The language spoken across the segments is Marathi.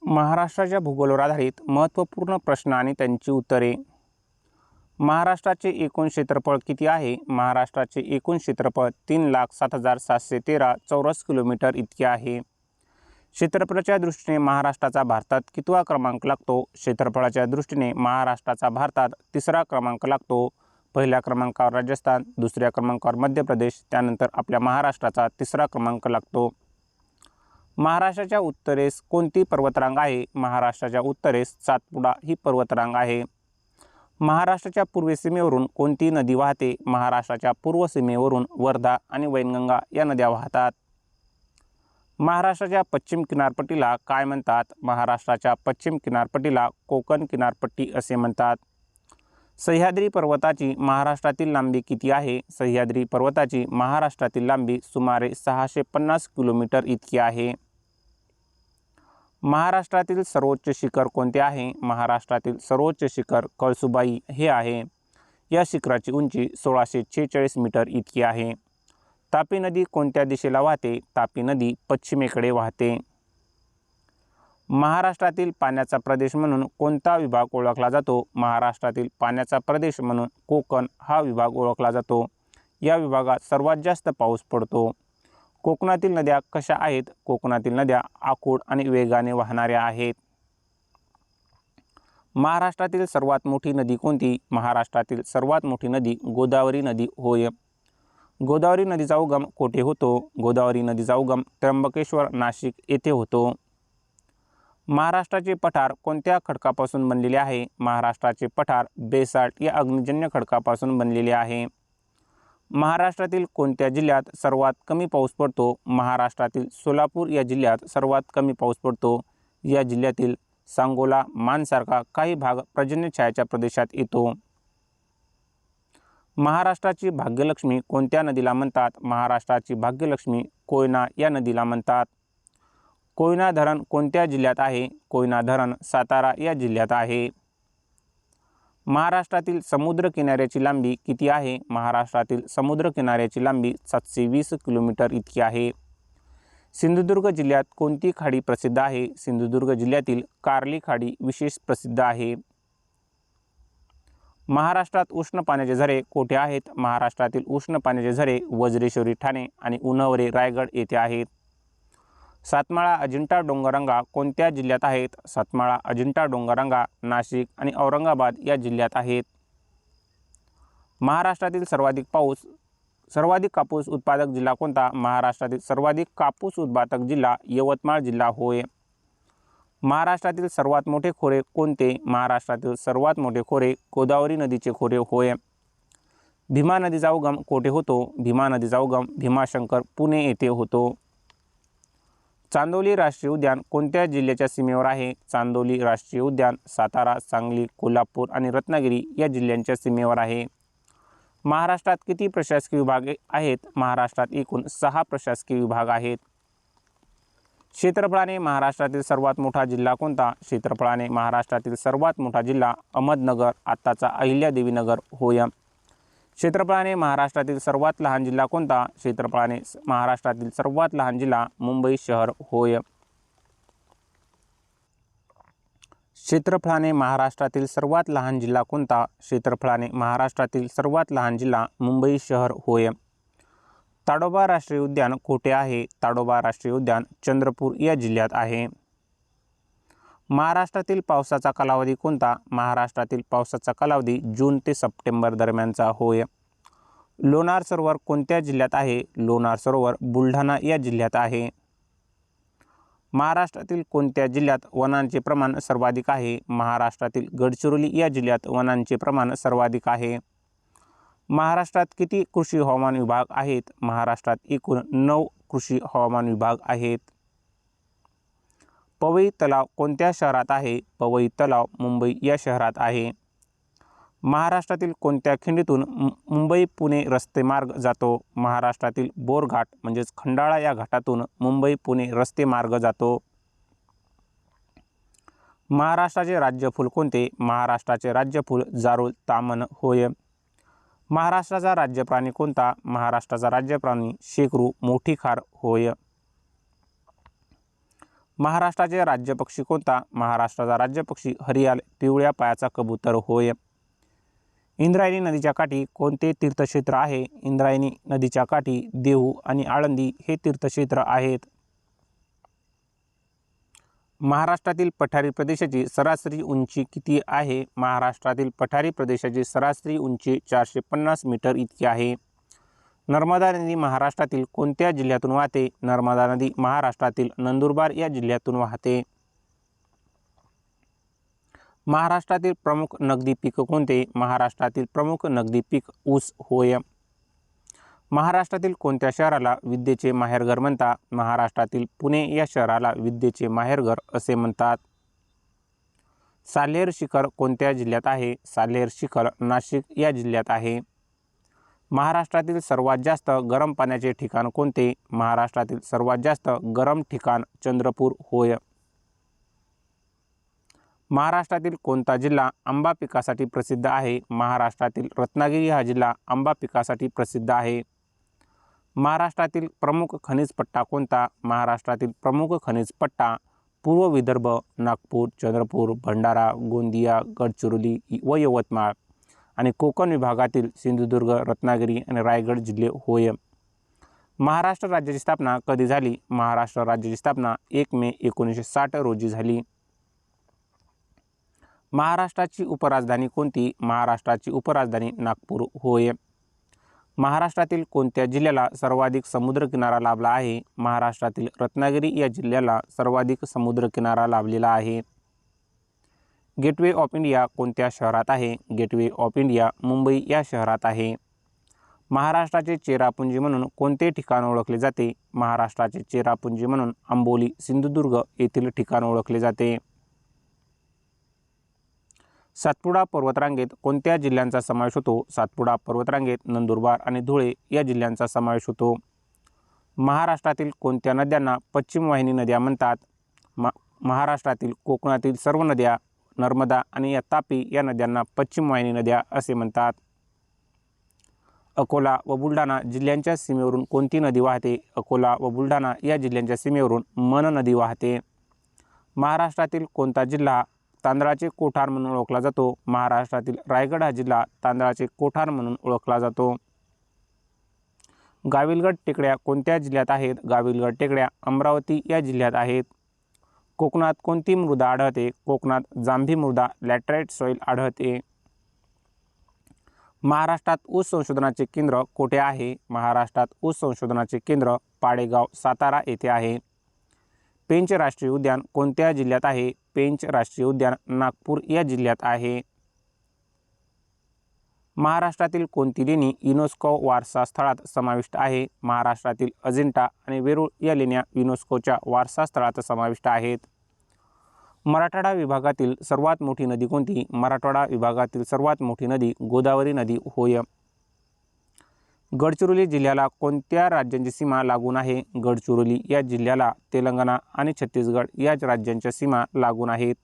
महाराष्ट्राच्या भूगोलावर आधारित महत्त्वपूर्ण प्रश्न आणि त्यांची उत्तरे. महाराष्ट्राचे एकूण क्षेत्रफळ किती आहे? महाराष्ट्राचे एकूण क्षेत्रफळ 3,07,713 चौरस किलोमीटर इतके आहे. क्षेत्रफळाच्या दृष्टीने महाराष्ट्राचा भारतात कितवा क्रमांक लागतो? क्षेत्रफळाच्या दृष्टीने महाराष्ट्राचा भारतात 3रा क्रमांक लागतो. पहिल्या क्रमांकावर राजस्थान, दुसऱ्या क्रमांकावर मध्य प्रदेश, त्यानंतर आपल्या महाराष्ट्राचा 3रा क्रमांक लागतो. महाराष्ट्राच्या उत्तरेस कोणती पर्वतरांग आहे? महाराष्ट्राच्या उत्तरेस सातपुडा ही पर्वतरांग आहे. महाराष्ट्राच्या पूर्व सीमेवरून कोणती नदी वाहते? महाराष्ट्राच्या पूर्व सीमेवरून वर्धा आणि वैनगंगा या नद्या वाहतात. महाराष्ट्राच्या पश्चिम किनारपट्टीला काय म्हणतात? महाराष्ट्राच्या पश्चिम किनारपट्टीला कोकण किनारपट्टी असे म्हणतात. सह्याद्री पर्वताची महाराष्ट्रातील लांबी किती आहे? सह्याद्री पर्वताची महाराष्ट्रातील लांबी सुमारे 650 किलोमीटर इतकी आहे. महाराष्ट्रातील सर्वोच्च शिखर कोणते आहे? महाराष्ट्रातील सर्वोच्च शिखर कळसुबाई हे आहे. या शिखराची उंची 1646 मीटर इतकी आहे. तापी नदी कोणत्या दिशेला वाहते? तापी नदी पश्चिमेकडे वाहते. महाराष्ट्रातील पाण्याचा प्रदेश म्हणून कोणता विभाग ओळखला जातो? महाराष्ट्रातील पाण्याचा प्रदेश म्हणून कोकण हा विभाग ओळखला जातो. या विभागात सर्वात जास्त पाऊस पडतो. कोकणातील नद्या कशा आहेत? कोकणातील नद्या आखूड आणि वेगाने वाहणाऱ्या आहेत. महाराष्ट्रातील सर्वात मोठी नदी कोणती? महाराष्ट्रातील सर्वात मोठी नदी गोदावरी नदी होय. गोदावरी नदीचा उगम कोठे होतो? गोदावरी नदीचा उगम त्र्यंबकेश्वर, नाशिक येथे होतो. महाराष्ट्राचे पठार कोणत्या खडकापासून बनलेले आहे? महाराष्ट्राचे पठार बेसाल्ट या अग्निजन्य खडकापासून बनलेले आहे. महाराष्ट्रातील कोणत्या जिल्ह्यात सर्वात कमी पाऊस पडतो? महाराष्ट्रातील सोलापूर या जिल्ह्यात सर्वात कमी पाऊस पडतो. या जिल्ह्यातील सांगोला, मानसारखा काही भाग पर्जन्यछायाच्या प्रदेशात येतो. महाराष्ट्राची भाग्यलक्ष्मी कोणत्या नदीला म्हणतात? महाराष्ट्राची भाग्यलक्ष्मी कोयना या नदीला म्हणतात. कोयना धरण कोणत्या जिल्ह्यात आहे? कोयना धरण सातारा या जिल्ह्यात आहे. महाराष्ट्रातील समुद्र किनाऱ्याची लांबी किती आहे? महाराष्ट्रातील समुद्र किनाऱ्याची लांबी 720 किलोमीटर इतकी आहे. सिंधुदुर्ग जिल्ह्यात कोणती खाडी प्रसिद्ध आहे? सिंधुदुर्ग जिल्ह्यातील कार्ली खाडी विशेष प्रसिद्ध आहे. महाराष्ट्रात उष्ण पाण्याचे झरे कोठे आहेत? महाराष्ट्रातील उष्ण पाण्याचे झरे वज्रेश्वरी ठाणे आणि उन्हवरे रायगड येथे आहेत. सातमाळा अजिंठा डोंगररांगा कोणत्या जिल्ह्यात आहेत? सातमाळा अजिंठा डोंगररांगा नाशिक आणि औरंगाबाद या जिल्ह्यात आहेत. महाराष्ट्रातील सर्वाधिक कापूस उत्पादक जिल्हा कोणता? महाराष्ट्रातील सर्वाधिक कापूस उत्पादक जिल्हा यवतमाळ जिल्हा होय. महाराष्ट्रातील सर्वात मोठे खोरे कोणते? महाराष्ट्रातील सर्वात मोठे खोरे गोदावरी नदीचे खोरे होय. भीमा नदीचा उगम कोठे होतो? भीमा नदीचा उगम भीमाशंकर पुणे येथे होतो. चांदोली राष्ट्रीय उद्यान कोणत्या जिल्ह्याच्या सीमेवर आहे? चांदोली राष्ट्रीय उद्यान सातारा, सांगली, कोल्हापूर आणि रत्नागिरी या जिल्ह्यांच्या सीमेवर आहे. महाराष्ट्रात किती प्रशासकीय विभाग आहेत? महाराष्ट्रात एकूण 6 प्रशासकीय विभाग आहेत. क्षेत्रफळाने महाराष्ट्रातील सर्वात मोठा जिल्हा कोणता? क्षेत्रफळाने महाराष्ट्रातील सर्वात मोठा जिल्हा अहमदनगर आत्ताचा अहिल्यादेवीनगर होय. क्षेत्रफळाने महाराष्ट्रातील सर्वात लहान जिल्हा कोणता? क्षेत्रफळाने महाराष्ट्रातील सर्वात लहान जिल्हा मुंबई शहर होय. क्षेत्रफळाने महाराष्ट्रातील सर्वात लहान जिल्हा कोणता? क्षेत्रफळाने महाराष्ट्रातील सर्वात लहान जिल्हा मुंबई शहर होय. ताडोबा राष्ट्रीय उद्यान कोठे आहे? ताडोबा राष्ट्रीय उद्यान चंद्रपूर या जिल्ह्यात आहे. महाराष्ट्रातील पावसाचा कालावधी कोणता? महाराष्ट्रातील पावसाचा कालावधी जून ते सप्टेंबर दरम्यानचा होय. लोणार सरोवर कोणत्या जिल्ह्यात आहे? लोणार सरोवर बुलढाणा या जिल्ह्यात आहे. महाराष्ट्रातील कोणत्या जिल्ह्यात वनांचे प्रमाण सर्वाधिक आहे? महाराष्ट्रातील गडचिरोली या जिल्ह्यात वनांचे प्रमाण सर्वाधिक आहे. महाराष्ट्रात किती कृषी हवामान विभाग आहेत? महाराष्ट्रात एकूण 9 कृषी हवामान विभाग आहेत. पवई तलाव कोणत्या शहरात आहे? पवई तलाव मुंबई या शहरात आहे. महाराष्ट्रातील कोणत्या खिंडीतून मुंबई पुणे रस्ते मार्ग जातो? महाराष्ट्रातील बोरघाट म्हणजेच खंडाळा या घाटातून मुंबई पुणे रस्ते मार्ग जातो. महाराष्ट्राचे राज्यफूल कोणते? महाराष्ट्राचे राज्यफूल जारूळ तामन होय. महाराष्ट्राचा राज्यप्राणी कोणता? महाराष्ट्राचा राज्यप्राणी शेकरू मोठी खार होय. महाराष्ट्राचे राज्यपक्षी कोणता? महाराष्ट्राचा राज्यपक्षी हरियाल पिवळ्या पायाचा कबूतर होय. इंद्रायणी नदीच्या काठी कोणते तीर्थक्षेत्र आहे? इंद्रायणी नदीच्या काठी देहू आणि आळंदी हे तीर्थक्षेत्र आहेत. महाराष्ट्रातील पठारी प्रदेशाची सरासरी उंची किती आहे? महाराष्ट्रातील पठारी प्रदेशाची सरासरी उंची 450 मीटर इतकी आहे. नर्मदा नदी महाराष्ट्रातील कोणत्या जिल्ह्यातून वाहते? नर्मदा नदी महाराष्ट्रातील नंदुरबार या जिल्ह्यातून वाहते. महाराष्ट्रातील प्रमुख नगदी पीक कोणते? महाराष्ट्रातील प्रमुख नगदी पीक ऊस होय. महाराष्ट्रातील कोणत्या शहराला विद्येचे माहेरघर म्हणतात? महाराष्ट्रातील पुणे या शहराला विद्येचे माहेरघर असे म्हणतात. साल्हेर शिखर कोणत्या जिल्ह्यात आहे? साल्हेर शिखर नाशिक या जिल्ह्यात आहे. महाराष्ट्रातील सर्वात जास्त गरम पाण्याचे ठिकाण कोणते? महाराष्ट्रातील सर्वात जास्त गरम ठिकाण चंद्रपूर होय. महाराष्ट्रातील कोणता जिल्हा आंबा पिकासाठी प्रसिद्ध आहे? महाराष्ट्रातील रत्नागिरी हा जिल्हा आंबा पिकासाठी प्रसिद्ध आहे. महाराष्ट्रातील प्रमुख खनिज पट्टा कोणता? महाराष्ट्रातील प्रमुख खनिज पट्टा पूर्व विदर्भ, नागपूर, चंद्रपूर, भंडारा, गोंदिया, गडचिरोली व यवतमाळ आणि कोकण विभागातील सिंधुदुर्ग, रत्नागिरी आणि रायगड जिल्हे होय. महाराष्ट्र राज्याची स्थापना कधी झाली? महाराष्ट्र राज्याची स्थापना 1 मे 1960 रोजी झाली. महाराष्ट्राची उपराजधानी कोणती? महाराष्ट्राची उपराजधानी नागपूर होय. महाराष्ट्रातील कोणत्या जिल्ह्याला सर्वाधिक समुद्रकिनारा लाभला आहे? महाराष्ट्रातील रत्नागिरी या जिल्ह्याला सर्वाधिक समुद्रकिनारा लाभलेला आहे. गेटवे ऑफ इंडिया कोणत्या शहरात आहे? गेटवे ऑफ इंडिया मुंबई या शहरात आहे. महाराष्ट्राचे चेरापुंजी म्हणून कोणते ठिकाण ओळखले जाते? महाराष्ट्राचे चेरापुंजी म्हणून आंबोली, सिंधुदुर्ग येथील ठिकाण ओळखले जाते. सातपुडा पर्वतरांगेत कोणत्या जिल्ह्यांचा समावेश होतो? सातपुडा पर्वतरांगेत नंदुरबार आणि धुळे या जिल्ह्यांचा समावेश होतो. महाराष्ट्रातील कोणत्या नद्यांना पश्चिम वाहिनी नद्या म्हणतात? महाराष्ट्रातील कोकणातील सर्व नद्या, नर्मदा आणि तापी या नद्यांना पश्चिम वाहिनी नद्या असे म्हणतात. अकोला व बुलढाणा जिल्ह्यांच्या सीमेवरून कोणती नदी वाहते? अकोला व बुलढाणा या जिल्ह्यांच्या सीमेवरून मन नदी वाहते. महाराष्ट्रातील कोणता जिल्हा तांदळाचे कोठार म्हणून ओळखला जातो? महाराष्ट्रातील रायगड हा जिल्हा तांदळाचे कोठार म्हणून ओळखला जातो. गाविलगड टेकड्या कोणत्या जिल्ह्यात आहेत? गाविलगड टेकड्या अमरावती या जिल्ह्यात आहेत. कोकणात कोणती मृदा आढळते? कोकणात जांभी मृदा लॅटराइट सॉइल आढळते. महाराष्ट्रात ऊस संशोधनाचे केंद्र कोठे आहे? महाराष्ट्रात ऊस संशोधनाचे केंद्र पाडेगाव, सातारा येथे आहे. पेंच राष्ट्रीय उद्यान कोणत्या जिल्ह्यात आहे? पेंच राष्ट्रीय उद्यान नागपूर या जिल्ह्यात आहे. महाराष्ट्रातील कोणती लेणी युनेस्को वारसा स्थळात समाविष्ट आहे? महाराष्ट्रातील अजिंठा आणि वेरूळ या लेण्या युनेस्कोच्या वारसा स्थळात समाविष्ट आहेत. मराठवाडा विभागातील सर्वात मोठी नदी कोणती? मराठवाडा विभागातील सर्वात मोठी नदी गोदावरी नदी होय. गडचिरोली जिल्ह्याला कोणत्या राज्यांची सीमा लागून आहे? गडचिरोली या जिल्ह्याला तेलंगणा आणि छत्तीसगड या राज्यांच्या सीमा लागून आहेत.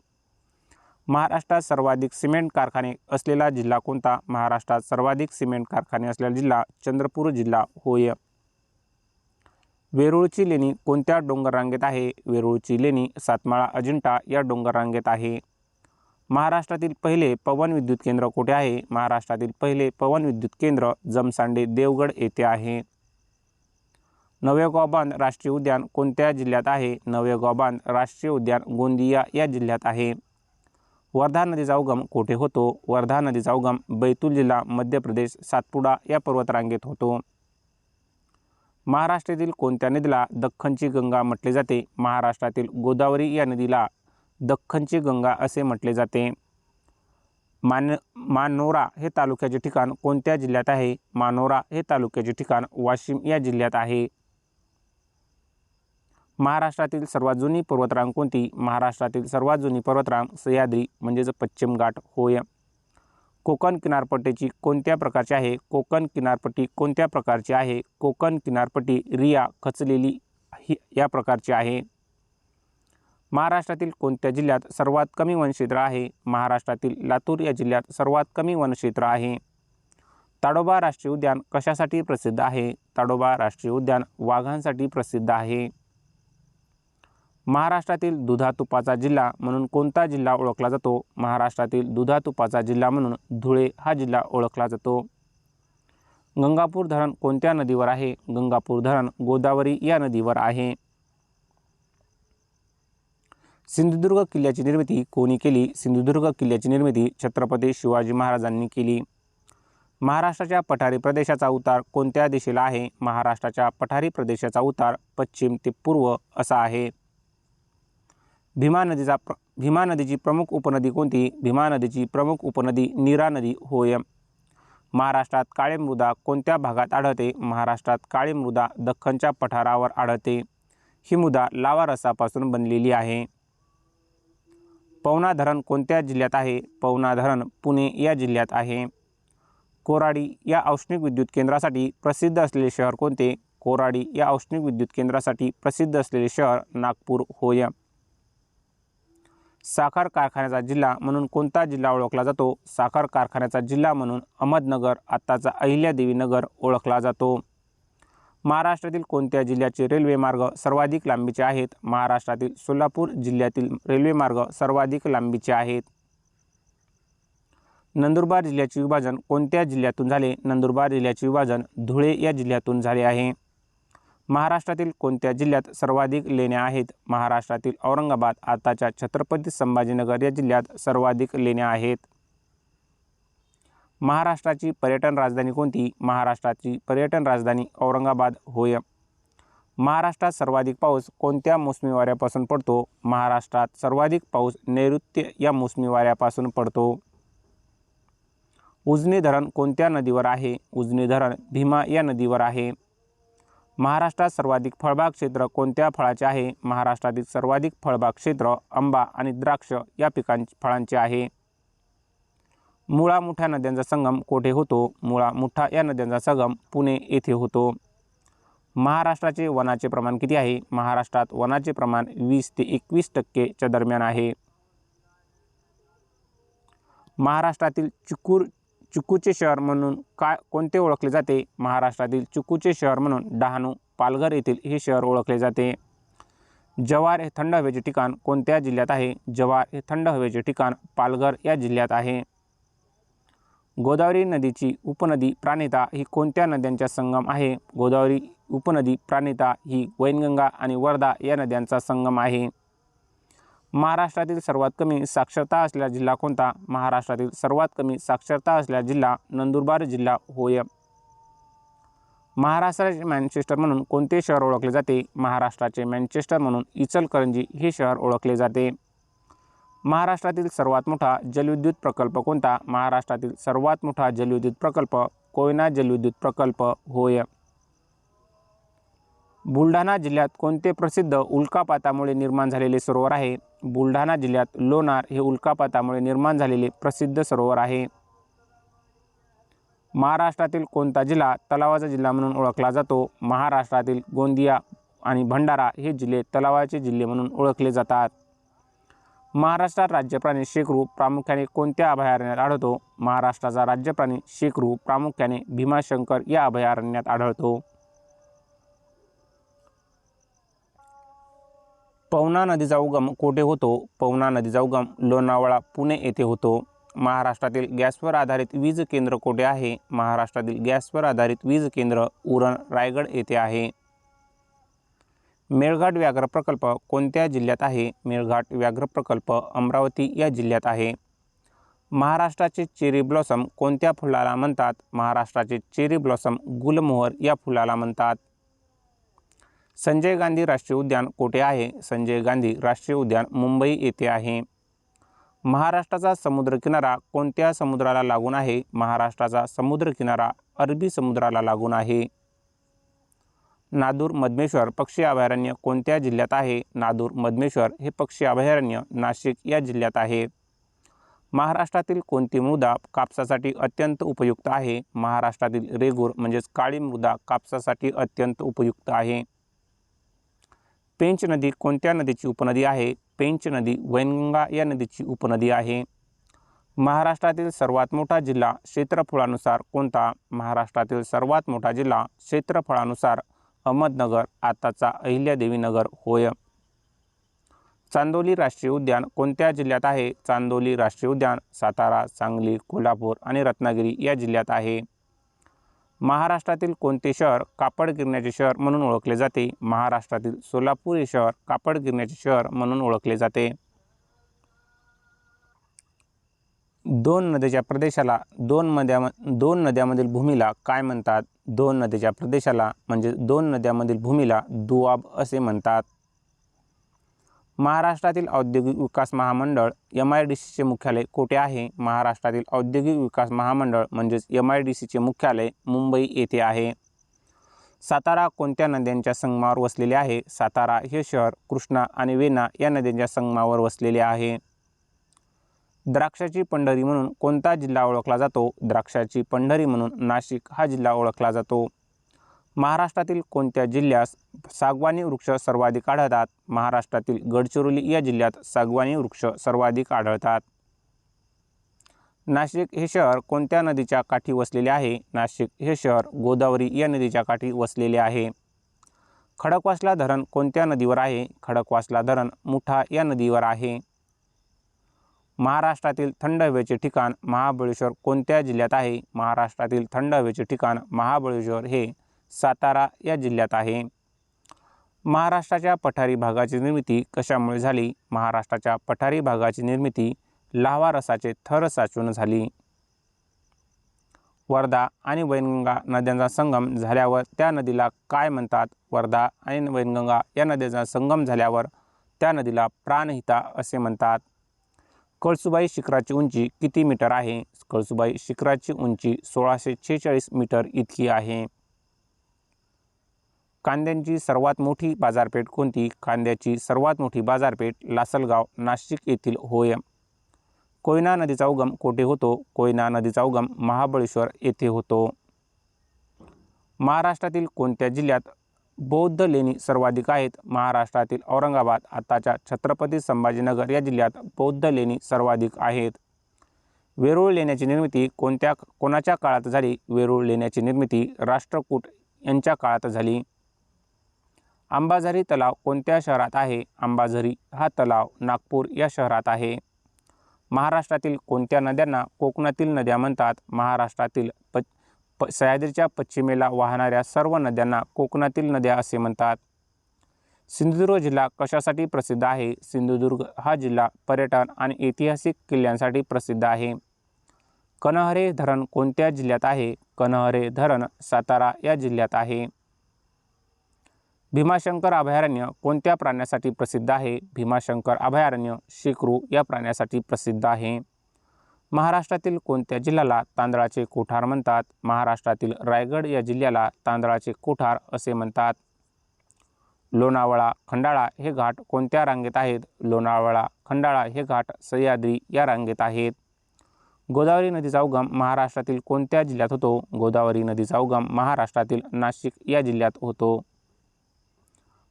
महाराष्ट्रात सर्वाधिक सिमेंट कारखाने असलेला जिल्हा कोणता? महाराष्ट्रात सर्वाधिक सिमेंट कारखाने असलेला जिल्हा चंद्रपूर जिल्हा होय. वेरूळची लेणी कोणत्या डोंगर रांगेत आहे? वेरूळची लेणी सातमाळा, अजिंठा या डोंगर रांगेत आहे. महाराष्ट्रातील पहिले पवन विद्युत केंद्र कुठे आहे? महाराष्ट्रातील पहिले पवन विद्युत केंद्र जमसांडे, देवगड येथे आहे. नवेगाव बांध राष्ट्रीय उद्यान कोणत्या जिल्ह्यात आहे? नवेगाव बांध राष्ट्रीय उद्यान गोंदिया या जिल्ह्यात आहे. वर्धा नदीचा उगम कोठे होतो? वर्धा नदीचा उगम बैतूल जिल्हा, मध्य प्रदेश, सातपुडा या पर्वतरांगेत होतो. महाराष्ट्रातील कोणत्या नदीला दख्खनची गंगा म्हटले जाते? महाराष्ट्रातील गोदावरी या नदीला दख्खनची गंगा असे म्हटले जाते. मानोरा हे तालुक्याचे ठिकाण कोणत्या जिल्ह्यात आहे? मानोरा हे तालुक्याचे ठिकाण वाशिम या जिल्ह्यात आहे. महाराष्ट्रातील सर्वात जुनी पर्वतरांग कोणती? महाराष्ट्रातील सर्वात जुनी पर्वतरांग सह्याद्री म्हणजेच पश्चिम घाट होय. कोकण किनारपट्टीची कोणत्या प्रकारची आहे? कोकण किनारपट्टी कोणत्या प्रकारची आहे? कोकण किनारपट्टी रिया, खचलेली या प्रकारची आहे. महाराष्ट्रातील कोणत्या जिल्ह्यात सर्वात कमी वनक्षेत्र आहे? महाराष्ट्रातील लातूर या जिल्ह्यात सर्वात कमी वनक्षेत्र आहे. ताडोबा राष्ट्रीय उद्यान कशासाठी प्रसिद्ध आहे? ताडोबा राष्ट्रीय उद्यान वाघांसाठी प्रसिद्ध आहे. महाराष्ट्रातील दुधातुपाचा जिल्हा म्हणून कोणता जिल्हा ओळखला जातो? महाराष्ट्रातील दुधातुपाचा जिल्हा म्हणून धुळे हा जिल्हा ओळखला जातो. गंगापूर धरण कोणत्या नदीवर आहे? गंगापूर धरण गोदावरी या नदीवर आहे. सिंधुदुर्ग किल्ल्याची निर्मिती कोणी केली? सिंधुदुर्ग किल्ल्याची निर्मिती छत्रपती शिवाजी महाराजांनी केली. महाराष्ट्राच्या पठारी प्रदेशाचा उतार कोणत्या दिशेला आहे? महाराष्ट्राच्या प्रदेशाचा उतार पश्चिम ते पूर्व असा आहे. भीमा नदीची प्रमुख उपनदी कोणती? भीमा नदीची प्रमुख उपनदी नीरा नदी होय. महाराष्ट्रात काळी मृदा कोणत्या भागात आढळते? महाराष्ट्रात काळी मृदा दख्खनच्या पठारावर आढळते. ही मृदा लावा रसापासून बनलेली आहे. पवना धरण कोणत्या जिल्ह्यात आहे? पवना धरण पुणे या जिल्ह्यात आहे. कोराडी या औष्णिक विद्युत केंद्रासाठी प्रसिद्ध असलेले शहर कोणते? कोराडी या औष्णिक विद्युत केंद्रासाठी प्रसिद्ध असलेले शहर नागपूर होय. साखर कारखान्याचा जिल्हा म्हणून कोणता जिल्हा ओळखला जातो? साखर कारखान्याचा जिल्हा म्हणून अहमदनगर आत्ताचा अहिल्यादेवी नगर ओळखला जातो. महाराष्ट्रातील कोणत्या जिल्ह्याचे रेल्वे मार्ग सर्वाधिक लांबीचे आहेत? महाराष्ट्रातील सोलापूर जिल्ह्यातील रेल्वे मार्ग सर्वाधिक लांबीचे आहेत. नंदुरबार जिल्ह्याचे विभाजन कोणत्या जिल्ह्यातून झाले? नंदुरबार जिल्ह्याचे विभाजन धुळे या जिल्ह्यातून झाले आहे. महाराष्ट्रातील कोणत्या जिल्ह्यात सर्वाधिक लेण्या आहेत? महाराष्ट्रातील औरंगाबाद आताच्या छत्रपती संभाजीनगर या जिल्ह्यात सर्वाधिक लेण्या आहेत. महाराष्ट्राची पर्यटन राजधानी कोणती? महाराष्ट्राची पर्यटन राजधानी औरंगाबाद होय. महाराष्ट्रात सर्वाधिक पाऊस कोणत्या मोसमी वाऱ्यापासून पडतो? महाराष्ट्रात सर्वाधिक पाऊस नैऋत्य या मोसमी वाऱ्यापासून पडतो. उजनी धरण कोणत्या नदीवर आहे? उजनी धरण भीमा या नदीवर आहे. महाराष्ट्रात सर्वाधिक फळबाग क्षेत्र कोणत्या फळाचे आहे? महाराष्ट्रातील सर्वाधिक फळबाग क्षेत्र आंबा आणि द्राक्ष या फळांचे आहे. मुळा मुठा नद्यांचा संगम कोठे होतो? मुळा मुठा या नद्यांचा संगम पुणे येथे होतो. महाराष्ट्राचे वनाचे प्रमाण किती आहे? महाराष्ट्रात वनाचे प्रमाण 20 ते 21% दरम्यान आहे. महाराष्ट्रातील चिकूचे शहर म्हणून कोणते ओळखले जाते? महाराष्ट्रातील चिकूचे शहर म्हणून डहाणू पालघर येथील हे शहर ओळखले जाते. जव्हार हे थंड हवेचे ठिकाण कोणत्या जिल्ह्यात आहे? जव्हार हे थंड हवेचे ठिकाण पालघर या जिल्ह्यात आहे. गोदावरी नदीची उपनदी प्राणहिता ही कोणत्या नद्यांचा संगम आहे? गोदावरी उपनदी प्राणहिता ही वैनगंगा आणि वर्धा या नद्यांचा संगम आहे. महाराष्ट्रातील सर्वात कमी साक्षरता असलेला जिल्हा कोणता? महाराष्ट्रातील सर्वात कमी साक्षरता असलेला जिल्हा नंदुरबार जिल्हा होय. महाराष्ट्राचे मँचेस्टर म्हणून कोणते शहर ओळखले जाते? महाराष्ट्राचे मँचेस्टर म्हणून इचलकरंजी हे शहर ओळखले जाते. महाराष्ट्रातील सर्वात मोठा जलविद्युत प्रकल्प कोणता? महाराष्ट्रातील सर्वात मोठा जलविद्युत प्रकल्प कोयना जलविद्युत प्रकल्प होय. बुलढाणा जिल्ह्यात कोणते प्रसिद्ध उल्कापातामुळे निर्माण झालेले सरोवर आहे? बुलढाणा जिल्ह्यात लोणार हे उल्कापातामुळे निर्माण झालेले प्रसिद्ध सरोवर आहे. महाराष्ट्रातील कोणता जिल्हा तलावाचा जिल्हा म्हणून ओळखला जातो? महाराष्ट्रातील गोंदिया आणि भंडारा हे जिल्हे तलावाचे जिल्हे म्हणून ओळखले जातात. महाराष्ट्रात राज्यप्राणी शेकरू प्रामुख्याने कोणत्या अभयारण्यात आढळतो? महाराष्ट्राचा राज्यप्राणी शेकरू प्रामुख्याने भीमाशंकर या अभयारण्यात आढळतो. पवना नदीचा उगम कोठे होतो? पवना नदीचा उगम लोणावळा पुणे येथे होतो. महाराष्ट्रातील गॅसवर आधारित वीज केंद्र कोठे आहे? महाराष्ट्रातील गॅसवर आधारित वीज केंद्र उरण रायगड येथे आहे. मेळघाट व्याघ्र प्रकल्प कोणत्या जिल्ह्यात आहे? मेळघाट व्याघ्र प्रकल्प अमरावती या जिल्ह्यात आहे. महाराष्ट्राचे चेरी ब्लॉसम कोणत्या फुलाला म्हणतात? महाराष्ट्राचे चेरी ब्लॉसम गुलमोहर या फुलाला म्हणतात. संजय गांधी राष्ट्रीय उद्यान कोठे आहे? संजय गांधी राष्ट्रीय उद्यान मुंबई येथे आहे. महाराष्ट्राचा समुद्रकिनारा कोणत्या समुद्राला लागून आहे? महाराष्ट्राचा समुद्रकिनारा अरबी समुद्राला लागून आहे. नादूर मधमेश्वर पक्षी अभयारण्य कोणत्या जिल्ह्यात आहे? नादूर मधमेश्वर हे पक्षी अभयारण्य नाशिक या जिल्ह्यात आहे. महाराष्ट्रातील कोणती मृदा कापसासाठी अत्यंत उपयुक्त आहे? महाराष्ट्रातील रेगूर म्हणजेच काळी मृदा कापसासाठी अत्यंत उपयुक्त आहे. पेंच नदी कोणत्या नदीची उपनदी आहे? पेंच नदी वैनगंगा या नदीची उपनदी आहे. महाराष्ट्रातील सर्वात मोठा जिल्हा क्षेत्रफळानुसार कोणता? महाराष्ट्रातील सर्वात मोठा जिल्हा क्षेत्रफळानुसार अहमदनगर आताचा अहिल्यादेवी नगर होय. चांदोली राष्ट्रीय उद्यान कोणत्या जिल्ह्यात आहे? चांदोली राष्ट्रीय उद्यान सातारा, सांगली, कोल्हापूर आणि रत्नागिरी या जिल्ह्यात आहे. महाराष्ट्रातील कोणते शहर कापड गिरण्याचे शहर म्हणून ओळखले जाते? महाराष्ट्रातील सोलापूर हे शहर कापड गिरण्याचे शहर म्हणून ओळखले जाते. दोन नद्याच्या प्रदेशाला दोन नद्यांमधील भूमीला काय म्हणतात? दोन नद्याच्या प्रदेशाला म्हणजे दोन नद्यांमधील भूमीला दुआब असे म्हणतात. महाराष्ट्रातील औद्योगिक विकास महामंडळ MIDCचे मुख्यालय कोठे आहे? महाराष्ट्रातील औद्योगिक विकास महामंडळ म्हणजेच MIDCचे मुख्यालय मुंबई येथे आहे. सातारा कोणत्या नद्यांच्या संगमावर वसलेले आहे? सातारा हे शहर कृष्णा आणि वेण्णा या नद्यांच्या संगमावर वसलेले आहे. द्राक्षाची पंढरी म्हणून कोणता जिल्हा ओळखला जातो? द्राक्षाची पंढरी म्हणून नाशिक हा जिल्हा ओळखला जातो. महाराष्ट्रातील कोणत्या जिल्ह्यास सागवानी वृक्ष सर्वाधिक आढळतात? महाराष्ट्रातील गडचिरोली या जिल्ह्यात सागवानी वृक्ष सर्वाधिक आढळतात. नाशिक हे शहर कोणत्या नदीच्या काठी वसलेले आहे? नाशिक हे शहर गोदावरी या नदीच्या काठी वसलेले आहे. खडकवासला धरण कोणत्या नदीवर आहे? खडकवासला धरण मुठा या नदीवर आहे. महाराष्ट्रातील थंड हवेचे ठिकाण महाबळेश्वर कोणत्या जिल्ह्यात आहे? महाराष्ट्रातील थंड हवेचे ठिकाण महाबळेश्वर हे सातारा या जिल्ह्यात आहे. महाराष्ट्राच्या पठारी भागाची निर्मिती कशामुळे झाली? महाराष्ट्राच्या पठारी भागाची निर्मिती लाव्हा रसाचे थर साचून झाली. वर्धा आणि वैनगंगा नद्यांचा संगम झाल्यावर त्या नदीला काय म्हणतात? वर्धा आणि वैनगंगा या नद्यांचा संगम झाल्यावर त्या नदीला प्राणहिता असे म्हणतात. कळसुबाई शिखराची उंची किती मीटर आहे? कळसुबाई शिखराची उंची 1646 मीटर इतकी आहे. कांद्यांची सर्वात मोठी बाजारपेठ कोणती? कांद्याची सर्वात मोठी बाजारपेठ लासलगाव नाशिक येथील होय. कोयना नदीचा उगम कोठे होतो? कोयना नदीचा उगम महाबळेश्वर येथे होतो. महाराष्ट्रातील कोणत्या जिल्ह्यात बौद्ध लेणी सर्वाधिक आहेत? महाराष्ट्रातील औरंगाबाद आताच्या छत्रपती संभाजीनगर या जिल्ह्यात बौद्ध लेणी सर्वाधिक आहेत. वेरूळ लेण्याची निर्मिती कोणाच्या काळात झाली? वेरूळ लेण्याची निर्मिती राष्ट्रकूट यांच्या काळात झाली. अंबाझरी तलाव कोणत्या शहरात आहे? अंबाझरी हा तलाव नागपूर या शहरात आहे. महाराष्ट्रातील कोणत्या नद्यांना कोकणातील नद्या म्हणतात? महाराष्ट्रातील सह्याद्रीच्या पश्चिमेला वाहणाऱ्या सर्व नद्यांना कोकणातील नद्या असे म्हणतात. सिंधुदुर्ग जिल्हा कशासाठी प्रसिद्ध आहे? सिंधुदुर्ग हा जिल्हा पर्यटन आणि ऐतिहासिक किल्ल्यांसाठी प्रसिद्ध आहे. कन्हारे धरण कोणत्या जिल्ह्यात आहे? कन्हारे धरण सातारा या जिल्ह्यात आहे. भीमाशंकर अभयारण्य कोणत्या प्राण्यासाठी प्रसिद्ध आहे? भीमाशंकर अभयारण्य शेकरू या प्राण्यासाठी प्रसिद्ध आहे. महाराष्ट्रातील कोणत्या जिल्ह्याला तांदळाचे कोठार म्हणतात? महाराष्ट्रातील रायगड या जिल्ह्याला तांदळाचे कोठार असे म्हणतात. लोणावळा खंडाळा हे घाट कोणत्या रांगेत आहेत? लोणावळा खंडाळा हे घाट सह्याद्री या रांगेत आहेत. गोदावरी नदीचा उगम महाराष्ट्रातील कोणत्या जिल्ह्यात होतो? गोदावरी नदीचा उगम महाराष्ट्रातील नाशिक या जिल्ह्यात होतो.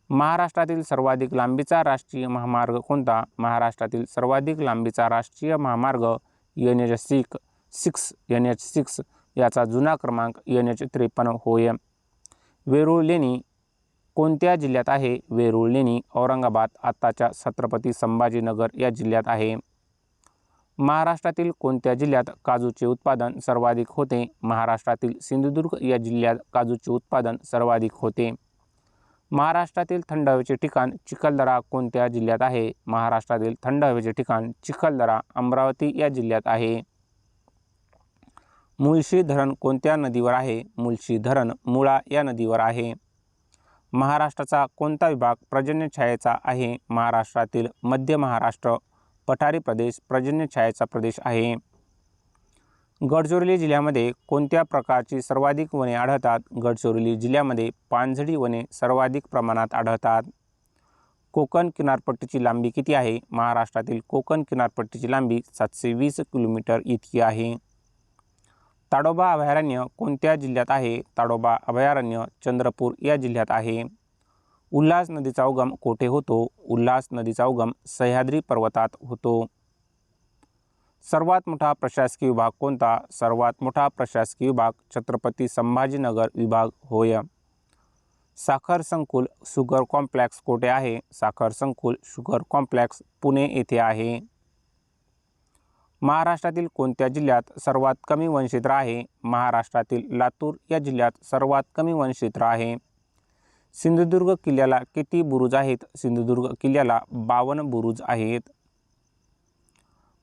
महाराष्ट्रातील सर्वाधिक लांबीचा राष्ट्रीय महामार्ग कोणता? महाराष्ट्रातील सर्वाधिक लांबीचा राष्ट्रीय महामार्ग NH6 याचा जुना क्रमांक NH53 होय. वेरूळ लेणी कोणत्या जिल्ह्यात आहे? वेरूळ लेणी औरंगाबाद आताच्या छत्रपती संभाजीनगर या जिल्ह्यात आहे. महाराष्ट्रातील कोणत्या जिल्ह्यात काजूचे उत्पादन सर्वाधिक होते? महाराष्ट्रातील सिंधुदुर्ग या जिल्ह्यात काजूचे उत्पादन सर्वाधिक होते. महाराष्ट्रातील थंड हवेचे ठिकाण चिखलदरा कोणत्या जिल्ह्यात आहे? महाराष्ट्रातील थंड हवेचे ठिकाण चिखलदरा अमरावती या जिल्ह्यात आहे. मुळशी धरण कोणत्या नदीवर आहे? मुळशी धरण मुळा या नदीवर आहे. महाराष्ट्राचा कोणता विभाग पर्जन्यछायेचा आहे? महाराष्ट्रातील मध्य महाराष्ट्र पठारी प्रदेश पर्जन्यछायेचा प्रदेश आहे. गडचिरोली जिल्ह्यामध्ये कोणत्या प्रकारची सर्वाधिक वने आढळतात? गडचिरोली जिल्ह्यामध्ये पानझडी वने सर्वाधिक प्रमाणात आढळतात. कोकण किनारपट्टीची लांबी किती आहे? महाराष्ट्रातील कोकण किनारपट्टीची लांबी 720 किलोमीटर इतकी आहे. ताडोबा अभयारण्य कोणत्या जिल्ह्यात आहे? ताडोबा अभयारण्य चंद्रपूर या जिल्ह्यात आहे. उल्हास नदीचा उगम कोठे होतो? उल्हास नदीचा उगम सह्याद्री पर्वतात होतो. सर्वात मोठा प्रशासकीय विभाग कोणता? सर्वात मोठा प्रशासकीय विभाग छत्रपती संभाजीनगर विभाग होय. साखर संकुल शुगर कॉम्प्लेक्स कोठे आहे? साखर संकुल शुगर कॉम्प्लेक्स पुणे येथे आहे. महाराष्ट्रातील कोणत्या जिल्ह्यात सर्वात कमी वनक्षेत्र आहे? महाराष्ट्रातील लातूर या जिल्ह्यात सर्वात कमी वनक्षेत्र आहे. सिंधुदुर्ग किल्ल्याला किती बुरुज आहेत? सिंधुदुर्ग किल्ल्याला 52 बुरुज आहेत.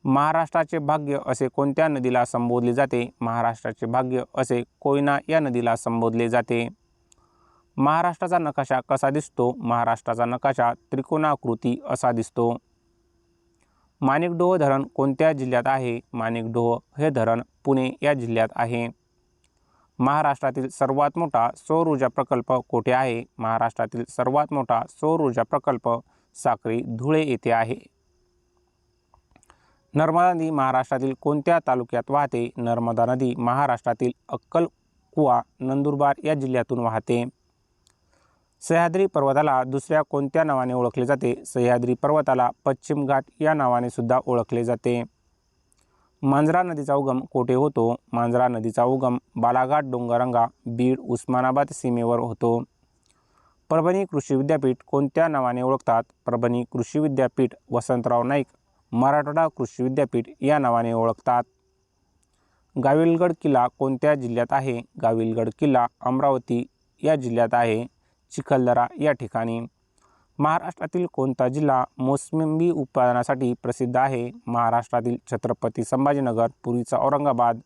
महाराष्ट्राचे भाग्य असे कोणत्या नदीला संबोधले जाते? महाराष्ट्राचे भाग्य असे कोयना या नदीला संबोधले जाते. महाराष्ट्राचा नकाशा कसा दिसतो? महाराष्ट्राचा नकाशा त्रिकोणाकृती असा दिसतो. माणिकडोह धरण कोणत्या जिल्ह्यात आहे? माणिकडोह हे धरण पुणे या जिल्ह्यात आहे. महाराष्ट्रातील सर्वात मोठा सौर ऊर्जा प्रकल्प कोठे आहे? महाराष्ट्रातील सर्वात मोठा सौर ऊर्जा प्रकल्प साक्री धुळे येथे आहे. नर्मदा नदी महाराष्ट्रातील कोणत्या तालुक्यात वाहते? नर्मदा नदी महाराष्ट्रातील अक्कलकुवा नंदुरबार या जिल्ह्यातून वाहते. सह्याद्री पर्वताला दुसऱ्या कोणत्या नावाने ओळखले जाते? सह्याद्री पर्वताला पश्चिम घाट या नावाने सुद्धा ओळखले जाते. मांजरा नदीचा उगम कोठे होतो? मांजरा नदीचा उगम बालाघाट डोंगररांगा बीड उस्मानाबाद सीमेवर होतो. परभणी कृषी विद्यापीठ कोणत्या नावाने ओळखतात? परभणी कृषी विद्यापीठ वसंतराव नाईक मराठवाडा कृषी विद्यापीठ या नावाने ओळखतात. गाविलगड किल्ला कोणत्या जिल्ह्यात आहे? गाविलगड किल्ला अमरावती या जिल्ह्यात आहे. चिखलदरा या ठिकाणी. महाराष्ट्रातील कोणता जिल्हा मोसंबी उत्पादनासाठी प्रसिद्ध आहे? महाराष्ट्रातील छत्रपती संभाजीनगर, पूर्वीचा औरंगाबाद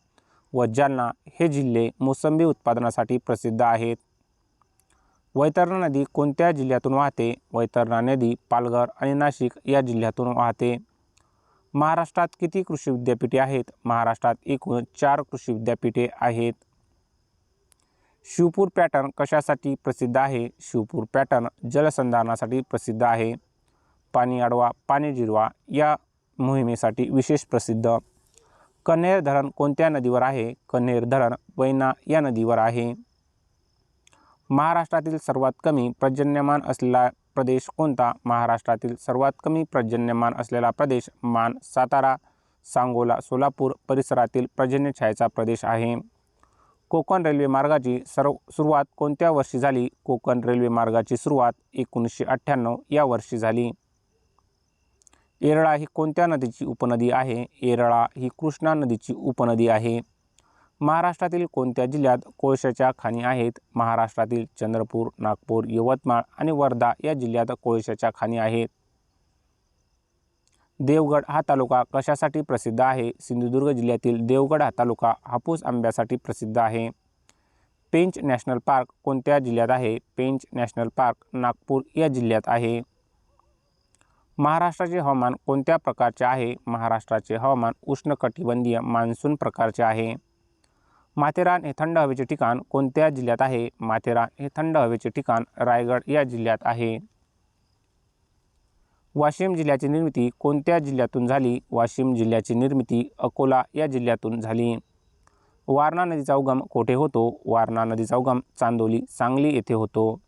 व जालना हे जिल्हे मोसंबी उत्पादनासाठी प्रसिद्ध आहेत. वैतरणा नदी कोणत्या जिल्ह्यातून वाहते? वैतरणा नदी पालघर आणि नाशिक या जिल्ह्यातून वाहते. महाराष्ट्रात किती कृषी विद्यापीठे आहेत? महाराष्ट्रात एकूण 4 कृषी विद्यापीठे आहेत. शिवपूर पॅटर्न कशासाठी प्रसिद्ध आहे? शिवपूर पॅटर्न जलसंधारणासाठी प्रसिद्ध आहे. पाणी अडवा पाणी जिरवा या मोहिमेसाठी विशेष प्रसिद्ध. कन्हेर धरण कोणत्या नदीवर आहे? कन्हेर धरण वैना या नदीवर आहे. महाराष्ट्रातील सर्वात कमी पर्जन्यमान असलेला प्रदेश कोणता? महाराष्ट्रातील सर्वात कमी पर्जन्यमान असलेला प्रदेश मान, सातारा, सांगोला, सोलापूर परिसरातील पर्जन्यछायेचा प्रदेश आहे. कोकण रेल्वे मार्गाची सुरुवात कोणत्या वर्षी झाली? कोकण रेल्वे मार्गाची सुरुवात 1998 या वर्षी झाली. येरळा ही कोणत्या नदीची उपनदी आहे? येरळा ही कृष्णा नदीची उपनदी आहे. महाराष्ट्रातील कोणत्या जिल्ह्यात कोळशाच्या खाणी आहेत? महाराष्ट्रातील चंद्रपूर, नागपूर, यवतमाळ आणि वर्धा या जिल्ह्यात कोळशाच्या खाणी आहेत. देवगड हा तालुका कशासाठी प्रसिद्ध आहे? सिंधुदुर्ग जिल्ह्यातील देवगड हा तालुका हापूस आंब्यासाठी प्रसिद्ध आहे. पेंच नॅशनल पार्क कोणत्या जिल्ह्यात आहे? पेंच नॅशनल पार्क नागपूर या जिल्ह्यात आहे. महाराष्ट्राचे हवामान कोणत्या प्रकारचे आहे? महाराष्ट्राचे हवामान उष्णकटिबंधीय मान्सून प्रकारचे आहे. माथेरान हे थंड हवेचे ठिकाण कोणत्या जिल्ह्यात आहे? माथेरान हे थंड हवेचे ठिकाण रायगड या जिल्ह्यात आहे. वाशिम जिल्ह्याची निर्मिती कोणत्या जिल्ह्यातून झाली? वाशिम जिल्ह्याची निर्मिती अकोला या जिल्ह्यातून झाली. वारणा नदीचा उगम कोठे होतो? वारणा नदीचा उगम चांदोली, सांगली येथे होतो.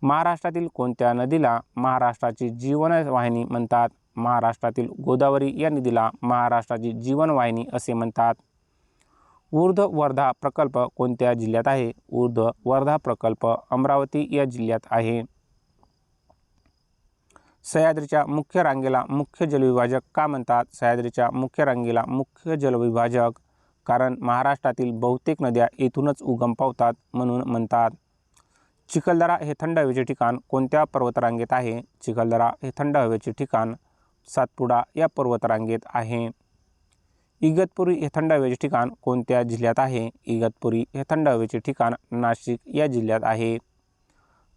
महाराष्ट्रातील कोणत्या नदीला महाराष्ट्राची जीवनवाहिनी म्हणतात? महाराष्ट्रातील गोदावरी या नदीला महाराष्ट्राची जीवनवाहिनी असे म्हणतात. ऊर्ध्व वर्धा प्रकल्प कोणत्या जिल्ह्यात आहे? ऊर्ध्व वर्धा प्रकल्प अमरावती या जिल्ह्यात आहे. सह्याद्रीच्या मुख्य रांगेला मुख्य जलविभाजक का म्हणतात? सह्याद्रीच्या मुख्य रांगेला मुख्य जलविभाजक कारण महाराष्ट्रातील बहुतेक नद्या येथूनच उगम पावतात म्हणून म्हणतात. चिखलदरा हे थंड हवेचे ठिकाण कोणत्या पर्वतरांगेत आहे? चिखलदरा हे थंड हवेचे ठिकाण सातपुडा या पर्वतरांगेत आहे. इगतपुरी हे थंड हवेचे ठिकाण कोणत्या जिल्ह्यात आहे? इगतपुरी हे थंड हवेचे ठिकाण नाशिक या जिल्ह्यात आहे.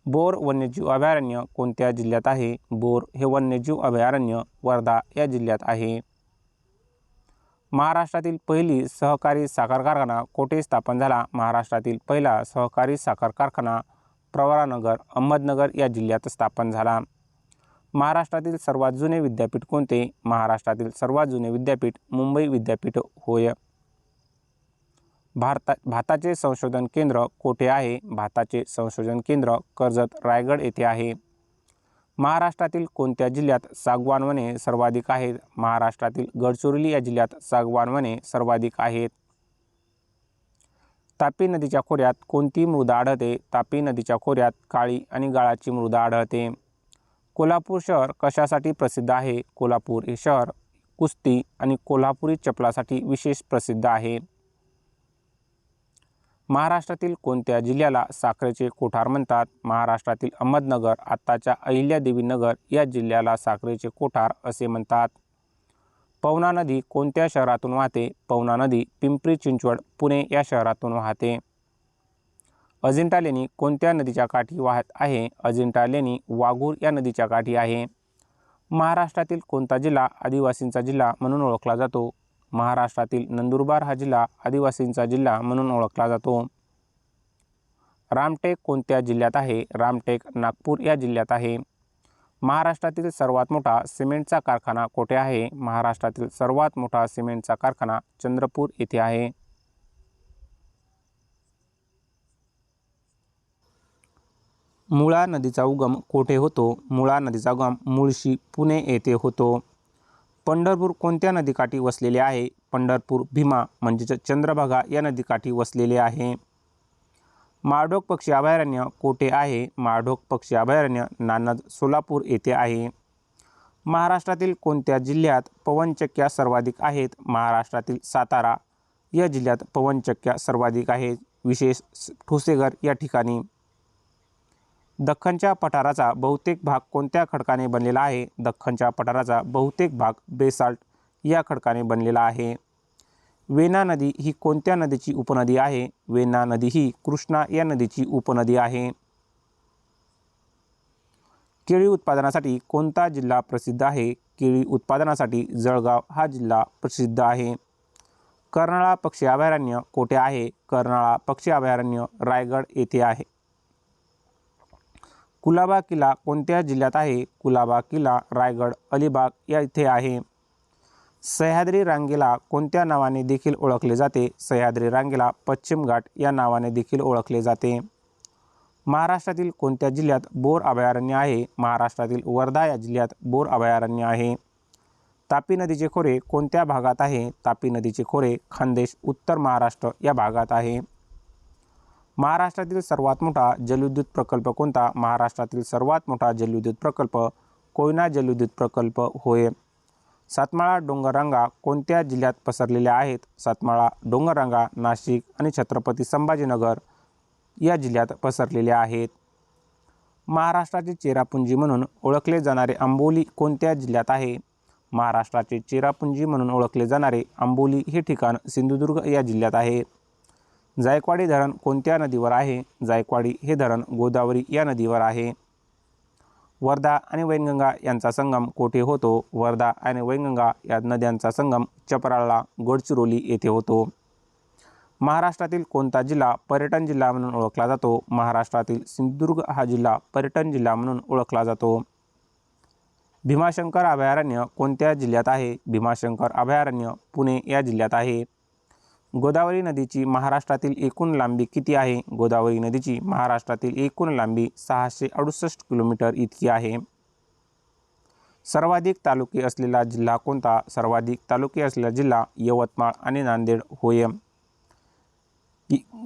बोर वन्यजीव अभयारण्य कोणत्या जिल्ह्यात आहे? बोर हे वन्यजीव अभयारण्य वर्धा या जिल्ह्यात आहे. महाराष्ट्रातील पहिली सहकारी साखर कारखाना कोठे स्थापन झाला? महाराष्ट्रातील पहिला सहकारी साखर कारखाना प्रवरानगर अहमदनगर या जिल्ह्यात स्थापन झाला. महाराष्ट्रातील सर्वात जुने विद्यापीठ कोणते? महाराष्ट्रातील सर्वात जुने विद्यापीठ मुंबई विद्यापीठ होय. भाताचे संशोधन केंद्र कोठे आहे? भाताचे संशोधन केंद्र कर्जत रायगड येथे आहे. महाराष्ट्रातील कोणत्या जिल्ह्यात सागवान वने सर्वाधिक आहेत? महाराष्ट्रातील गडचिरोली या जिल्ह्यात सागवान वने सर्वाधिक आहेत. तापी नदीच्या खोऱ्यात कोणती मृदा आढळते? तापी नदीच्या खोऱ्यात काळी आणि गाळाची मृदा आढळते. कोल्हापूर शहर कशासाठी प्रसिद्ध आहे? कोल्हापूर हे शहर कुस्ती आणि कोल्हापुरी चपलासाठी विशेष प्रसिद्ध आहे. महाराष्ट्रातील कोणत्या जिल्ह्याला साखरेचे कोठार म्हणतात? महाराष्ट्रातील अहमदनगर, आत्ताच्या अहिल्यादेवी नगर या जिल्ह्याला साखरेचे कोठार असे म्हणतात. पवना नदी कोणत्या शहरातून वाहते? पवना नदी पिंपरी चिंचवड, पुणे या शहरातून वाहते. अजिंठा लेणी कोणत्या नदीच्या काठी वाहत आहे? अजिंठा लेणी वाघूर या नदीच्या काठी आहे. महाराष्ट्रातील कोणता जिल्हा आदिवासींचा जिल्हा म्हणून ओळखला जातो? महाराष्ट्रातील नंदुरबार हा जिल्हा आदिवासींचा जिल्हा म्हणून ओळखला जातो. रामटेक कोणत्या जिल्ह्यात आहे? रामटेक नागपूर या जिल्ह्यात आहे. महाराष्ट्रातील सर्वात मोठा सिमेंटचा कारखाना कोठे आहे? महाराष्ट्रातील सर्वात मोठा सिमेंटचा कारखाना चंद्रपूर येथे आहे. मुळा नदीचा उगम कोठे होतो? मुळा नदीचा उगम मुळशी, पुणे येथे होतो. पंढरपूर कोणत्या नदीकाठी वसलेले आहे? पंढरपूर भीमा म्हणजेच चंद्रभागा या नदीकाठी वसलेले आहे. माळढोक पक्षी अभयारण्य कोठे आहे? माळढोक पक्षी अभयारण्य नान्नज, सोलापूर येथे आहे. महाराष्ट्रातील कोणत्या जिल्ह्यात पवनचक्क्या सर्वाधिक आहेत? महाराष्ट्रातील सातारा या जिल्ह्यात पवनचक्क्या सर्वाधिक आहेत, विशेष ठोसेघर या ठिकाणी. दख्खनच्या पठाराचा बहुतेक भाग कोणत्या खडकाने बनलेला आहे? दख्खनच्या पठाराचा बहुतेक भाग बेसाल्ट या खडकाने बनलेला आहे. वेना नदी ही कोणत्या नदीची उपनदी आहे? वेना नदी ही कृष्णा या नदीची उपनदी आहे. केळी उत्पादनासाठी कोणता जिल्हा प्रसिद्ध आहे? केळी उत्पादनासाठी जळगाव हा जिल्हा प्रसिद्ध आहे. कर्नाळा पक्षी अभयारण्य कोठे आहे? कर्नाळा पक्षी अभयारण्य रायगड येथे आहे. कुलाबा किल्ला कोणत्या जिल्ह्यात आहे? कुलाबा किल्ला रायगड, अलिबाग या इथे आहे. सह्याद्री रांगेला कोणत्या नावाने देखील ओळखले जाते? सह्याद्री रांगेला पश्चिम घाट या नावाने देखील ओळखले जाते. महाराष्ट्रातील कोणत्या जिल्ह्यात बोर अभयारण्य आहे? महाराष्ट्रातील वर्धा या जिल्ह्यात बोर अभयारण्य आहे. तापी नदीचे खोरे कोणत्या भागात आहे? तापी नदीचे खोरे खानदेश, उत्तर महाराष्ट्र या भागात आहे. महाराष्ट्रातील सर्वात मोठा जलविद्युत प्रकल्प कोणता? महाराष्ट्रातील सर्वात मोठा जलविद्युत प्रकल्प कोयना जलविद्युत प्रकल्प होय. सातमाळा डोंगररांगा कोणत्या जिल्ह्यात पसरलेल्या आहेत? सातमाळा डोंगररांगा नाशिक आणि छत्रपती संभाजीनगर या जिल्ह्यात पसरलेल्या आहेत. महाराष्ट्राचे चेरापुंजी म्हणून ओळखले जाणारे आंबोली कोणत्या जिल्ह्यात आहे? महाराष्ट्राचे चेरापुंजी म्हणून ओळखले जाणारे आंबोली हे ठिकाण सिंधुदुर्ग या जिल्ह्यात आहे. जायकवाडी धरण कोणत्या नदीवर आहे? जायकवाडी हे धरण गोदावरी या नदीवर आहे. वर्धा आणि वैनगंगा यांचा संगम कोठे होतो? वर्धा आणि वैनगंगा या नद्यांचा संगम चपराळा, गडचिरोली येथे होतो. महाराष्ट्रातील कोणता जिल्हा पर्यटन जिल्हा म्हणून ओळखला जातो? महाराष्ट्रातील सिंधुदुर्ग हा जिल्हा पर्यटन जिल्हा म्हणून ओळखला जातो. भीमाशंकर अभयारण्य कोणत्या जिल्ह्यात आहे? भीमाशंकर अभयारण्य पुणे या जिल्ह्यात आहे. गोदावरी नदीची महाराष्ट्रातील एकूण लांबी किती आहे? गोदावरी नदीची महाराष्ट्रातील एकूण लांबी 668 किलोमीटर इतकी आहे. सर्वाधिक तालुके असलेला जिल्हा कोणता? सर्वाधिक तालुके असलेला जिल्हा यवतमाळ आणि नांदेड होय.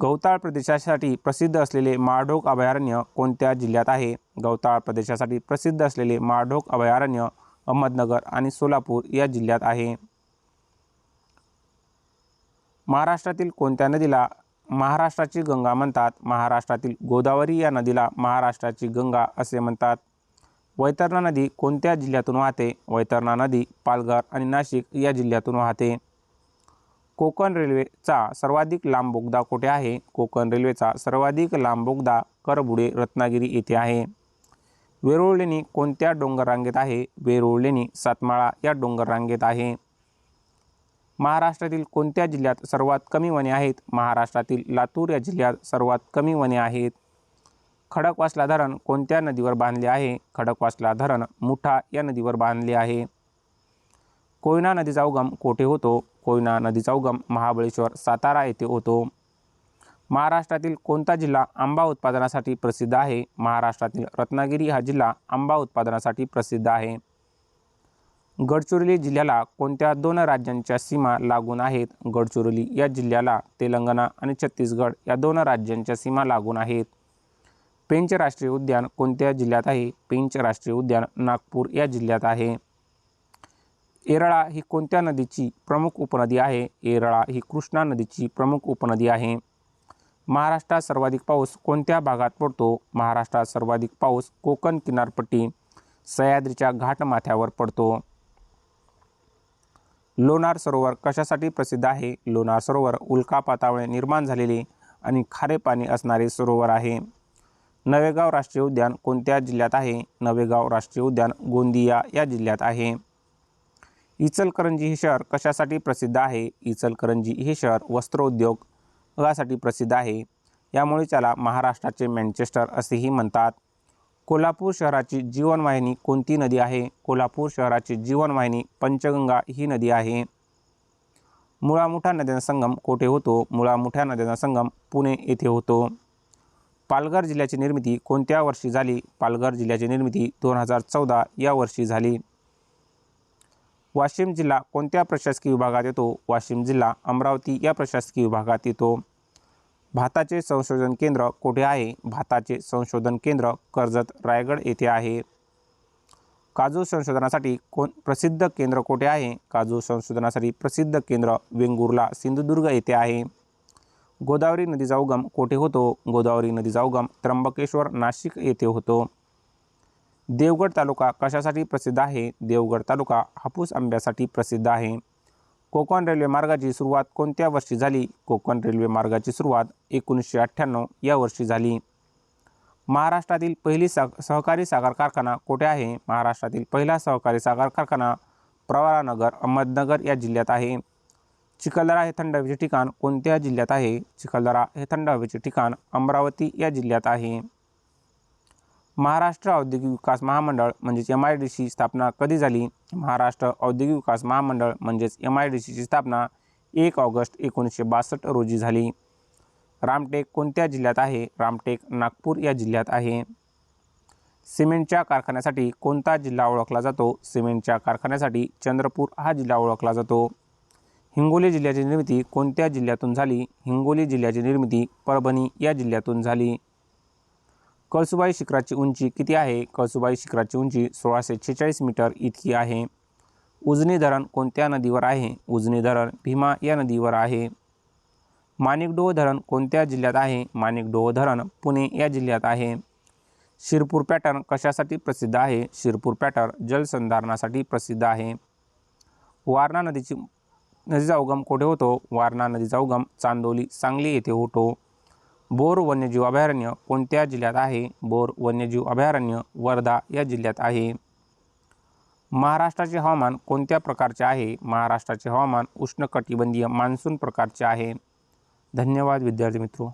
गवताळ प्रदेशासाठी प्रसिद्ध असलेले माळढोक अभयारण्य कोणत्या जिल्ह्यात आहे? गवताळ प्रदेशासाठी प्रसिद्ध असलेले माळढोक अभयारण्य अहमदनगर आणि सोलापूर या जिल्ह्यात आहे. महाराष्ट्रातील कोणत्या नदीला महाराष्ट्राची गंगा म्हणतात? महाराष्ट्रातील गोदावरी या नदीला महाराष्ट्राची गंगा असे म्हणतात. वैतरणा नदी कोणत्या जिल्ह्यातून वाहते? वैतरणा नदी पालघर आणि नाशिक या जिल्ह्यातून वाहते. कोकण रेल्वेचा सर्वाधिक लांब बोगदा कोठे आहे? कोकण रेल्वेचा सर्वाधिक लांब बोगदा करबुडे, रत्नागिरी येथे आहे. वेरूळ लेणी कोणत्या डोंगररांगेत आहे? वेरूळ लेणी सातमाळा या डोंगररांगेत आहे. महाराष्ट्रातील कोणत्या जिल्ह्यात सर्वात कमी वने आहेत? महाराष्ट्रातील लातूर या जिल्ह्यात सर्वात कमी वने आहेत. खडकवासला धरण कोणत्या नदीवर बांधले आहे? खडकवासला धरण मुठा या नदीवर बांधले आहे. कोयना नदीचा उगम कोठे होतो? कोयना नदीचा उगम महाबळेश्वर, सातारा येथे होतो. महाराष्ट्रातील कोणता जिल्हा आंबा उत्पादनासाठी प्रसिद्ध आहे? महाराष्ट्रातील रत्नागिरी हा जिल्हा आंबा उत्पादनासाठी प्रसिद्ध आहे. गडचिरोली जिल्ह्याला कोणत्या 2 राज्यांच्या सीमा लागून आहेत? गडचिरोली या जिल्ह्याला तेलंगणा आणि छत्तीसगड या 2 राज्यांच्या सीमा लागून आहेत. पेंच राष्ट्रीय उद्यान कोणत्या जिल्ह्यात आहे? पेंच राष्ट्रीय उद्यान नागपूर या जिल्ह्यात आहे. येरळा ही कोणत्या नदीची प्रमुख उपनदी आहे? येरळा ही कृष्णा नदीची प्रमुख उपनदी आहे. महाराष्ट्रात सर्वाधिक पाऊस कोणत्या भागात पडतो? महाराष्ट्रात सर्वाधिक पाऊस कोकण किनारपट्टी सह्याद्रीच्या घाटमाथ्यावर पडतो. लोणार सरोवर कशासाठी प्रसिद्ध आहे? लोणार सरोवर उल्कापातामुळे निर्माण झालेले आणि खारे पाणी असणारे सरोवर आहे. नवेगाव राष्ट्रीय उद्यान कोणत्या जिल्ह्यात आहे? नवेगाव राष्ट्रीय उद्यान गोंदिया या जिल्ह्यात आहे. इचलकरंजी हे शहर कशासाठी प्रसिद्ध आहे? इचलकरंजी हे शहर वस्त्रोद्योगासाठी प्रसिद्ध आहे. यामुळे त्याला महाराष्ट्राचे मँचेस्टर असेही म्हणतात. कोल्हापूर शहराची जीवनवाहिनी कोणती नदी आहे? कोल्हापूर शहराची जीवनवाहिनी पंचगंगा ही नदी आहे. मुळा मुठा नद्यांचा संगम कोठे होतो? मुळा मुठा नद्यांचा संगम पुणे येथे होतो. पालघर जिल्ह्याची निर्मिती कोणत्या वर्षी झाली? पालघर जिल्ह्याची निर्मिती 2014 या वर्षी झाली. वाशिम जिल्हा कोणत्या प्रशासकीय विभागात येतो? वाशिम जिल्हा अमरावती या प्रशासकीय विभागात येतो. भाताचे संशोधन केंद्र कोठे आहे? भाताचे संशोधन केंद्र कर्जत रायगड येथे आहे. काजू संशोधनासाठी प्रसिद्ध केंद्र कोठे आहे? काजू संशोधनासाठी प्रसिद्ध केंद्र वेंगुर्ला सिंधुदुर्ग येथे आहे. गोदावरी नदीचा उगम कोठे होतो? गोदावरी नदीचा उगम त्र्यंबकेश्वर नाशिक येथे होतो. देवगड तालुका कशासाठी प्रसिद्ध आहे? देवगड तालुका हापूस आंब्यासाठी प्रसिद्ध आहे. कोकण रेल्वे मार्गाची सुरुवात कोणत्या वर्षी झाली? कोकण रेल्वे मार्गाची सुरुवात 1998 या वर्षी झाली. महाराष्ट्रातील पहिली सहकारी साखर कारखाना कोठे आहे? महाराष्ट्रातील पहिला सहकारी साखर कारखाना प्रवरानगर अहमदनगर या जिल्ह्यात आहे. चिखलदरा हे थंड हवेचे ठिकाण कोणत्या जिल्ह्यात आहे? चिखलदरा हे थंड हवेचे ठिकाण अमरावती या जिल्ह्यात आहे. महाराष्ट्र औद्योगिक विकास महामंडळ म्हणजेच MIDC स्थापना कधी झाली? महाराष्ट्र औद्योगिक विकास महामंडळ म्हणजेच MIDCची स्थापना 1 ऑगस्ट 1962 रोजी झाली. रामटेक कोणत्या जिल्ह्यात आहे? रामटेक नागपूर या जिल्ह्यात आहे. सिमेंटच्या कारखान्यासाठी कोणता जिल्हा ओळखला जातो? सिमेंटच्या कारखान्यासाठी चंद्रपूर हा जिल्हा ओळखला जातो. हिंगोली जिल्ह्याची निर्मिती कोणत्या जिल्ह्यातून झाली? हिंगोली जिल्ह्याची निर्मिती परभणी या जिल्ह्यातून झाली. कळसुबाई शिखराची उंची किती आहे? कळसुबाई शिखराची उंची 1646 मीटर इतकी आहे. उजनी धरण कोणत्या नदीवर आहे? उजनी धरण भीमा या नदीवर आहे. माणिकडोह धरण कोणत्या जिल्ह्यात आहे? माणिकडोह धरण पुणे या जिल्ह्यात आहे. शिरपूर पॅटर्न कशासाठी प्रसिद्ध आहे? शिरपूर पॅटर्न जलसंधारणासाठी प्रसिद्ध आहे. वारणा नदीचा उगम कोठे होतो? वारणा नदीचा उगम चांदोली सांगली येथे होतो. बोर वन्यजीव अभयारण्य कोणत्या जिल्ह्यात आहे? बोर वन्यजीव अभयारण्य वर्धा या जिल्ह्यात आहे. महाराष्ट्राचे हवामान कोणत्या प्रकारचे आहे? महाराष्ट्राचे हवामान उष्णकटिबंधीय मान्सून प्रकारचे आहे. धन्यवाद विद्यार्थी मित्रो.